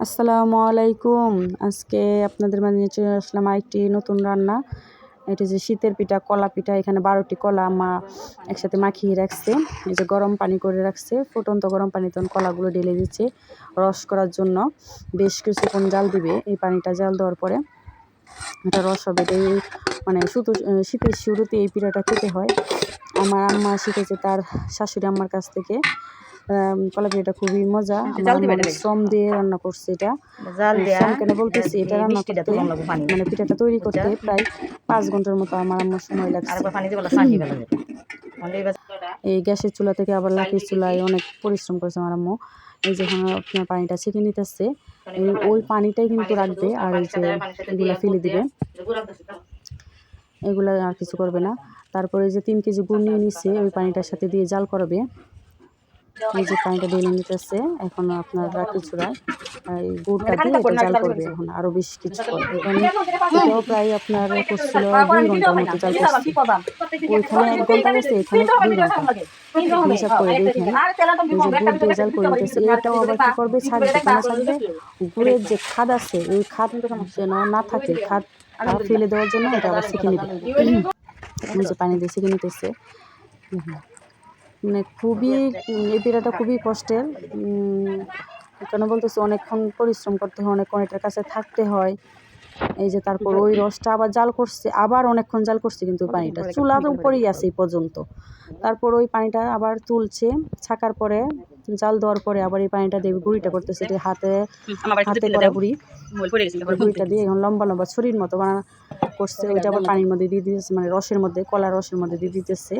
আসসালামু আলাইকুম। আজকে আপনাদের মাঝে নিয়ে চলে আসলাম আরেকটি নতুন রান্না। এটা যে শীতের পিঠা, কলা পিঠা। এখানে ১২টি কলা মা একসাথে মাখিয়ে রাখছে। এই যে গরম পানি করে রাখছে। ফুটন্ত গরম পানিতে কলাগুলো ঢেলে দিচ্ছে রস করার জন্য। বেশ কিছুক্ষণ জাল দিবে। এই পানিটা জাল দেওয়ার পরে এটা রস হবে। এটাই মানে শীতের শুরুতে এই পিঠাটা খেতে হয়। আমার আম্মা শিখেছে তার শাশুড়ি আম্মার কাছ থেকে। কলা পিঠাটা খুবই মজা। আমার আম্মা অনেক শ্রম দিয়ে রান্না করছে এটা। শ্রম কেন বলতেছি, এটা রান্না করতে মানে পিঠাটা তৈরি করতে প্রায় 5 ঘন্টার মতো আমার আম্মার সময় লাগছে। এই গ্যাসের চুলা থেকে আবার লাকড়ির চুলায় অনেক পরিশ্রম করেছে আমার আম্মু। এই যে এখন আপনার পানিটা ছেঁকে নিতেছে। ওই পানিটাই কিন্তু রাখবে, আর এই যে এগুলা ফেলে দিবে, এগুলা আর কিছু করবে না। তারপরে যে 3 কেজি গুড় নিয়ে নিচ্ছে, ওই পানিটার সাথে দিয়ে জাল করবে। এই যে পানিটা ঢেলে নিতেছে এখন আপনার লাকড়ির চুলায় এই গুড়টা দিয়ে এটা জাল করবে এখন আরো বেশ কিছুক্ষণ। এটাও প্রায় আপনার করছিল 2 ঘন্টার মতো জাল করছে। ওইখানে 1 ঘন্টা গেছে, এখানে 2 ঘন্টা। হিসাব করে দেখেন। এই যে গুড় দিয়ে জাল করে নিতেছে। এটাও আবার কি করবে, ছাকবে কেন ছাকবে, গুড়ের যে খাদ আছে ওই খাদ যেন না থাকে, খাদটা ফেলে দেওয়ার জন্য এটা আবার ছেঁকে নেবে। এই যে পানি দিয়ে ছেঁকে নিতেছে। মানে খুবই এই পিঠাটা খুবই কষ্টের। কেন বলতেছি, অনেকক্ষণ পরিশ্রম করতে হয়, অনেকক্ষণ এটার কাছে থাকতে হয়। এই যে তারপর ওই রসটা আবার জাল করছে, আবার অনেকক্ষণ জাল করছে, কিন্তু পানিটা চুলার উপরেই আছে এই পর্যন্ত। তারপর ওই পানিটা আবার তুলছে, ছাকার পরে জাল দেওয়ার পরে আবার এই পানিটা দিয়ে গুঁড়িটা করতেছে। এটা হাতে করা গুঁড়ি, গুঁড়িটা দিয়ে এখন লম্বা লম্বা ছুরির মতো বানানো করছে। ওইটা আবার পানির মধ্যে দিয়ে দিতেছে, মানে রসের মধ্যে, কলা রসের মধ্যে দিয়ে দিতেছে।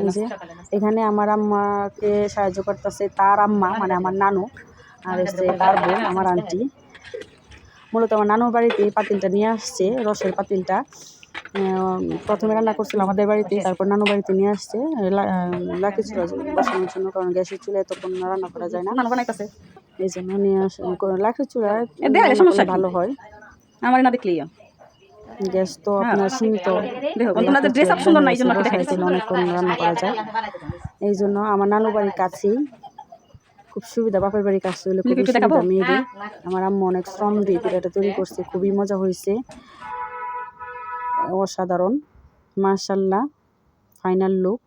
এই যে এখানে আমার আম্মাকে সাহায্য করতেছে তার আম্মা, মানে আমার নানু, আর হচ্ছে তার বোন আমার আন্টি। মূলত আমার নানুর বাড়িতে এই পাতিলটা নিয়ে আসছে, রসের পাতিলটা। প্রথমে রান্না করছিল আমাদের বাড়িতে, তারপর নানু বাড়িতে নিয়ে আসছে লাকড়ির চুলা বসানোর জন্য, কারণ গ্যাসের চুলায় তখন রান্না করা যায় না। এই জন্য নিয়ে আসে লাকড়ির চুলায় ভালো হয়। আমার না দেখলেই গ্যাস তো আপনার সীমিত, অনেকক্ষণ রান্না করা যায়। এই জন্য আমার নানু বাড়ির কাছেই খুব সুবিধা, বাপের বাড়ির কাছে হলে খুবই সুবিধা মেয়েদের। আমার আম্মু অনেক শ্রম দিয়ে পিঠাটা তৈরি করছে, খুবই মজা হয়েছে, অসাধারণ, মাশাআল্লাহ। Final look.